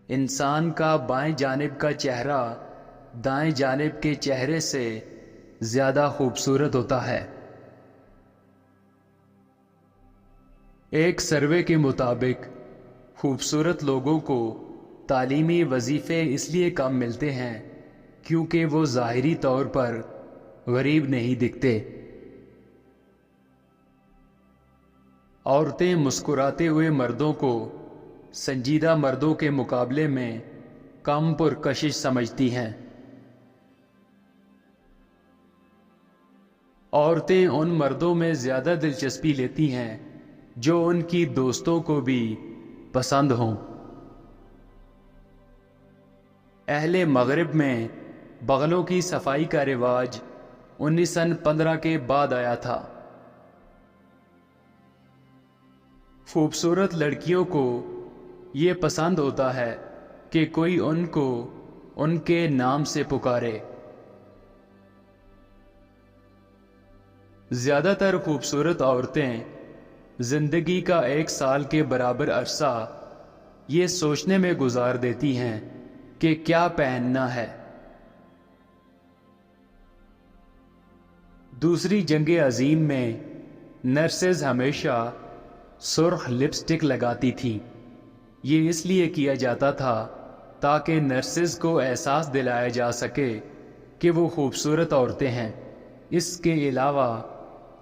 انسان کا بائیں جانب کا چہرہ دائیں جانب کے چہرے سے زیادہ خوبصورت ہوتا ہے۔ ایک سروے کے مطابق خوبصورت لوگوں کو تعلیمی وظیفے اس لیے کم ملتے ہیں کیونکہ وہ ظاہری طور پر غریب نہیں دکھتے۔ عورتیں مسکراتے ہوئے مردوں کو سنجیدہ مردوں کے مقابلے میں کم پرکشش سمجھتی ہیں۔ عورتیں ان مردوں میں زیادہ دلچسپی لیتی ہیں جو ان کی دوستوں کو بھی پسند ہوں۔ اہل مغرب میں بغلوں کی صفائی کا رواج 1915 کے بعد آیا تھا۔ خوبصورت لڑکیوں کو یہ پسند ہوتا ہے کہ کوئی ان کو ان کے نام سے پکارے۔ زیادہ تر خوبصورت عورتیں زندگی کا 1 سال کے برابر عرصہ یہ سوچنے میں گزار دیتی ہیں کہ کیا پہننا ہے۔ دوسری جنگ عظیم میں نرسز ہمیشہ سرخ لپسٹک لگاتی تھی۔ یہ اس لیے کیا جاتا تھا تاکہ نرسز کو احساس دلایا جا سکے کہ وہ خوبصورت عورتیں ہیں۔ اس کے علاوہ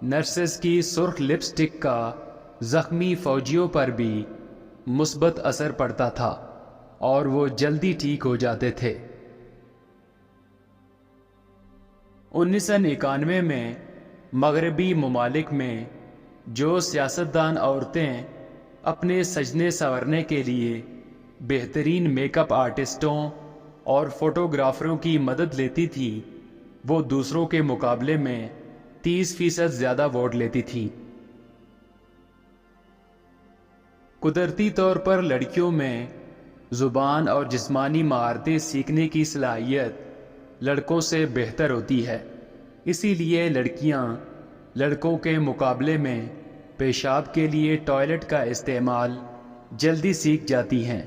نرسز کی سرخ لپسٹک کا زخمی فوجیوں پر بھی مثبت اثر پڑتا تھا اور وہ جلدی ٹھیک ہو جاتے تھے۔ 1991 میں مغربی ممالک میں جو سیاستدان عورتیں اپنے سجنے سنورنے کے لیے بہترین میک اپ آرٹسٹوں اور فوٹوگرافروں کی مدد لیتی تھی وہ دوسروں کے مقابلے میں 30% زیادہ ووٹ لیتی تھی۔ قدرتی طور پر لڑکیوں میں زبان اور جسمانی مہارتیں سیکھنے کی صلاحیت لڑکوں سے بہتر ہوتی ہے، اسی لیے لڑکیاں لڑکوں کے مقابلے میں پیشاب کے لیے ٹوائلٹ کا استعمال جلدی سیکھ جاتی ہیں۔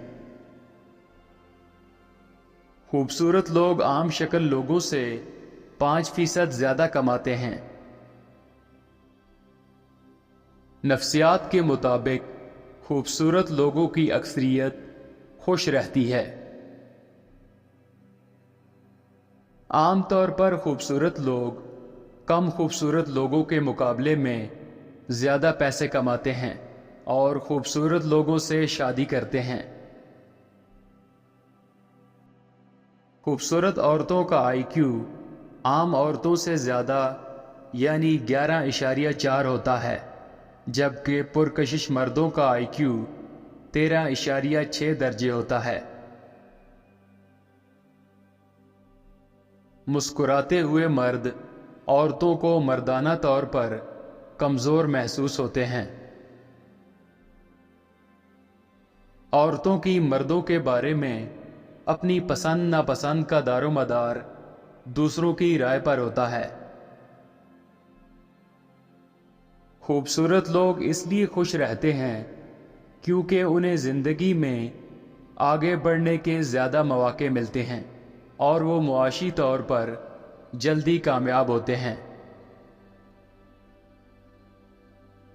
خوبصورت لوگ عام شکل لوگوں سے 5% زیادہ کماتے ہیں۔ نفسیات کے مطابق خوبصورت لوگوں کی اکثریت خوش رہتی ہے۔ عام طور پر خوبصورت لوگ کم خوبصورت لوگوں کے مقابلے میں زیادہ پیسے کماتے ہیں اور خوبصورت لوگوں سے شادی کرتے ہیں۔ خوبصورت عورتوں کا IQ عام عورتوں سے زیادہ یعنی 11.4 ہوتا ہے، جبکہ پرکشش مردوں کا IQ 13.6 درجے ہوتا ہے۔ مسکراتے ہوئے مرد عورتوں کو مردانہ طور پر کمزور محسوس ہوتے ہیں۔ عورتوں کی مردوں کے بارے میں اپنی پسند ناپسند کا دار و مدار دوسروں کی رائے پر ہوتا ہے۔ خوبصورت لوگ اس لیے خوش رہتے ہیں کیونکہ انہیں زندگی میں آگے بڑھنے کے زیادہ مواقع ملتے ہیں اور وہ معاشی طور پر جلدی کامیاب ہوتے ہیں۔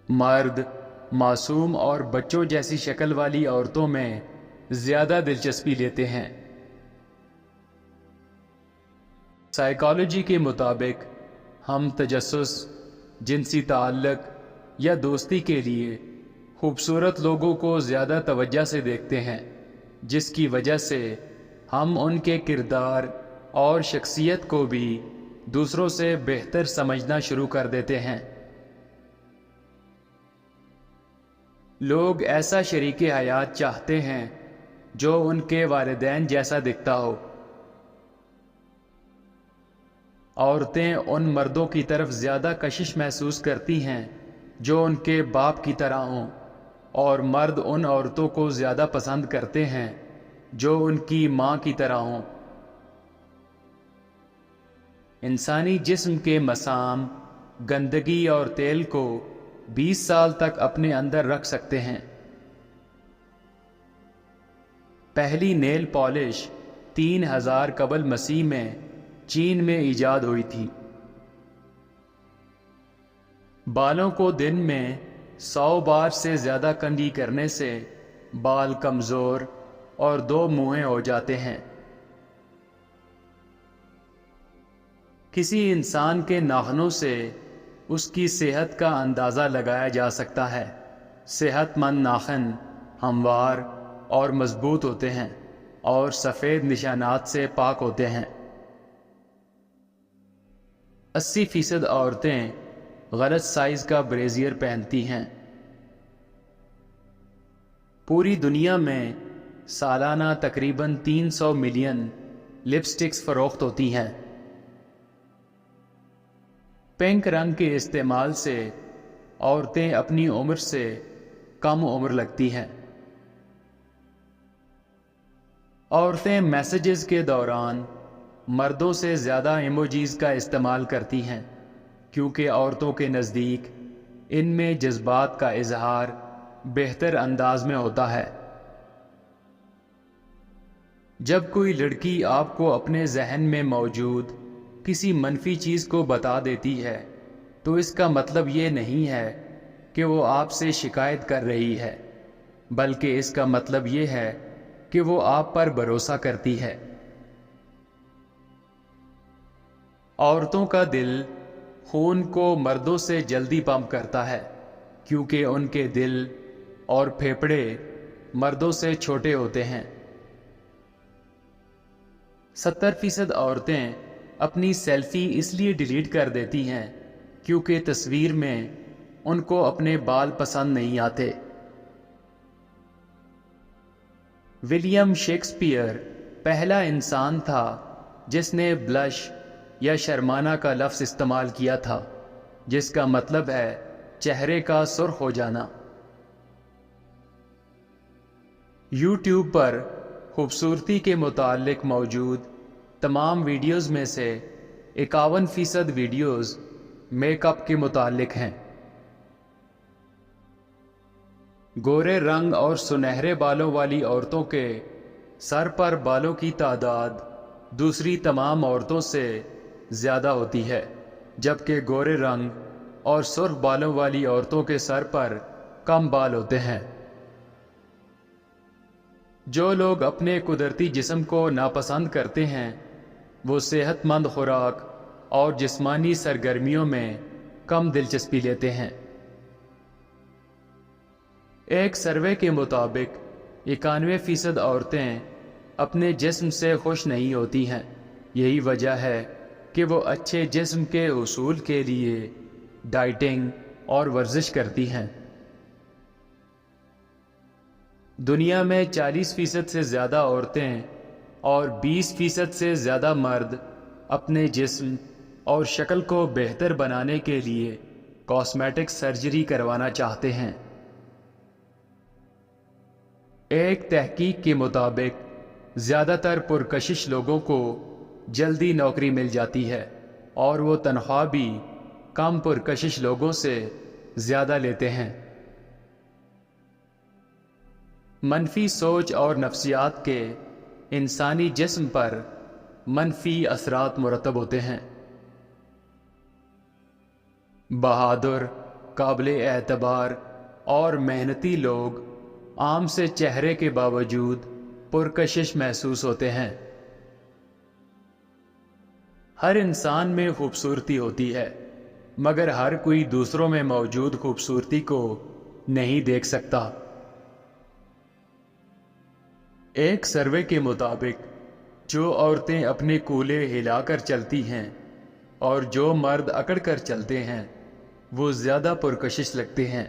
مرد معصوم اور بچوں جیسی شکل والی عورتوں میں زیادہ دلچسپی لیتے ہیں۔ سائیکالوجی کے مطابق ہم تجسس، جنسی تعلق یا دوستی کے لیے خوبصورت لوگوں کو زیادہ توجہ سے دیکھتے ہیں، جس کی وجہ سے ہم ان کے کردار اور شخصیت کو بھی دوسروں سے بہتر سمجھنا شروع کر دیتے ہیں۔ لوگ ایسا شریک حیات چاہتے ہیں جو ان کے والدین جیسا دکھتا ہو۔ عورتیں ان مردوں کی طرف زیادہ کشش محسوس کرتی ہیں جو ان کے باپ کی طرح ہوں، اور مرد ان عورتوں کو زیادہ پسند کرتے ہیں جو ان کی ماں کی طرح ہوں۔ انسانی جسم کے مسام گندگی اور تیل کو 20 سال تک اپنے اندر رکھ سکتے ہیں۔ پہلی نیل پالش 3000 قبل مسیح میں چین میں ایجاد ہوئی تھی۔ بالوں کو دن میں 100 بار سے زیادہ کنگھی کرنے سے بال کمزور اور 2 منھے ہو جاتے ہیں۔ کسی انسان کے ناخنوں سے اس کی صحت کا اندازہ لگایا جا سکتا ہے۔ صحت مند ناخن ہموار اور مضبوط ہوتے ہیں اور سفید نشانات سے پاک ہوتے ہیں۔ 80% عورتیں غلط سائز کا بریزیئر پہنتی ہیں۔ پوری دنیا میں سالانہ تقریباً 300 ملین لپسٹکس فروخت ہوتی ہیں۔ پنک رنگ کے استعمال سے عورتیں اپنی عمر سے کم عمر لگتی ہیں۔ عورتیں میسیجز کے دوران مردوں سے زیادہ ایموجیز کا استعمال کرتی ہیں کیونکہ عورتوں کے نزدیک ان میں جذبات کا اظہار بہتر انداز میں ہوتا ہے۔ جب کوئی لڑکی آپ کو اپنے ذہن میں موجود کسی منفی چیز کو بتا دیتی ہے تو اس کا مطلب یہ نہیں ہے کہ وہ آپ سے شکایت کر رہی ہے، بلکہ اس کا مطلب یہ ہے کہ وہ آپ پر بھروسہ کرتی ہے۔ عورتوں کا دل خون کو مردوں سے جلدی پمپ کرتا ہے کیونکہ ان کے دل اور پھیپھڑے مردوں سے چھوٹے ہوتے ہیں۔ 70% عورتیں اپنی سیلفی اس لیے ڈیلیٹ کر دیتی ہیں کیونکہ تصویر میں ان کو اپنے بال پسند نہیں آتے۔ ولیم شیکسپیئر پہلا انسان تھا جس نے بلش یا شرمانا کا لفظ استعمال کیا تھا، جس کا مطلب ہے چہرے کا سرخ ہو جانا۔ یوٹیوب پر خوبصورتی کے متعلق موجود تمام ویڈیوز میں سے 51% ویڈیوز میک اپ کے متعلق ہیں۔ گورے رنگ اور سنہرے بالوں والی عورتوں کے سر پر بالوں کی تعداد دوسری تمام عورتوں سے زیادہ ہوتی ہے، جبکہ گورے رنگ اور سرخ بالوں والی عورتوں کے سر پر کم بال ہوتے ہیں۔ جو لوگ اپنے قدرتی جسم کو ناپسند کرتے ہیں وہ صحت مند خوراک اور جسمانی سرگرمیوں میں کم دلچسپی لیتے ہیں۔ ایک سروے کے مطابق 91% عورتیں اپنے جسم سے خوش نہیں ہوتی ہیں۔ یہی وجہ ہے کہ وہ اچھے جسم کے حصول کے لیے ڈائٹنگ اور ورزش کرتی ہیں۔ دنیا میں 40% سے زیادہ عورتیں اور 20% سے زیادہ مرد اپنے جسم اور شکل کو بہتر بنانے کے لیے کاسمیٹک سرجری کروانا چاہتے ہیں۔ ایک تحقیق کے مطابق زیادہ تر پرکشش لوگوں کو جلدی نوکری مل جاتی ہے اور وہ تنخواہ بھی کم پرکشش لوگوں سے زیادہ لیتے ہیں۔ منفی سوچ اور نفسیات کے انسانی جسم پر منفی اثرات مرتب ہوتے ہیں۔ بہادر، قابل اعتبار اور محنتی لوگ عام سے چہرے کے باوجود پرکشش محسوس ہوتے ہیں۔ ہر انسان میں خوبصورتی ہوتی ہے، مگر ہر کوئی دوسروں میں موجود خوبصورتی کو نہیں دیکھ سکتا۔ ایک سروے کے مطابق جو عورتیں اپنے کولے ہلا کر چلتی ہیں اور جو مرد اکڑ کر چلتے ہیں وہ زیادہ پرکشش لگتے ہیں۔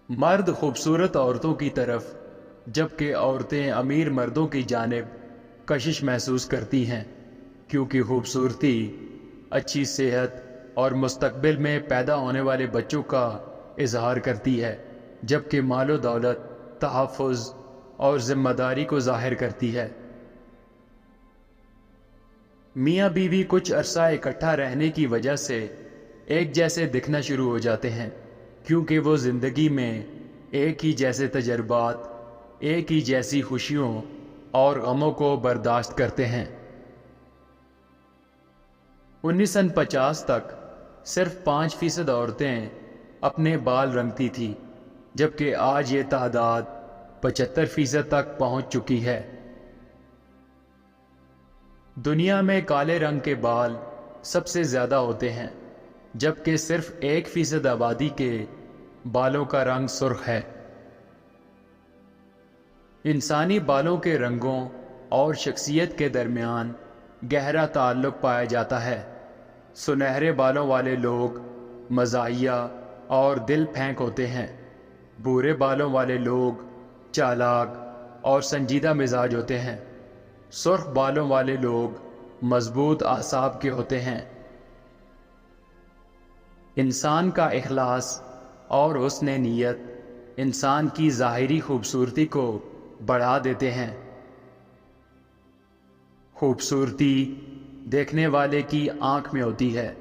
مرد خوبصورت عورتوں کی طرف جبکہ عورتیں امیر مردوں کی جانب کشش محسوس کرتی ہیں، کیونکہ خوبصورتی اچھی صحت اور مستقبل میں پیدا ہونے والے بچوں کا اظہار کرتی ہے، جبکہ مال و دولت، تحفظ اور ذمہ داری کو ظاہر کرتی ہے۔ میاں بیوی کچھ عرصہ اکٹھا رہنے کی وجہ سے ایک جیسے دکھنا شروع ہو جاتے ہیں، کیونکہ وہ زندگی میں ایک ہی جیسے تجربات ایک ہی جیسی خوشیوں اور غموں کو برداشت کرتے ہیں۔ 1950 تک صرف 5% عورتیں اپنے بال رنگتی تھیں، جبکہ آج یہ تعداد 75% تک پہنچ چکی ہے۔ دنیا میں کالے رنگ کے بال سب سے زیادہ ہوتے ہیں، جبکہ صرف 1% آبادی کے بالوں کا رنگ سرخ ہے۔ انسانی بالوں کے رنگوں اور شخصیت کے درمیان گہرا تعلق پایا جاتا ہے۔ سنہرے بالوں والے لوگ مزاحیہ اور دل پھینک ہوتے ہیں۔ بھورے بالوں والے لوگ چالاک اور سنجیدہ مزاج ہوتے ہیں۔ سرخ بالوں والے لوگ مضبوط اعصاب کے ہوتے ہیں۔ انسان کا اخلاص اور حسن نیت انسان کی ظاہری خوبصورتی کو بڑھا دیتے ہیں۔ خوبصورتی دیکھنے والے کی آنکھ میں ہوتی ہے،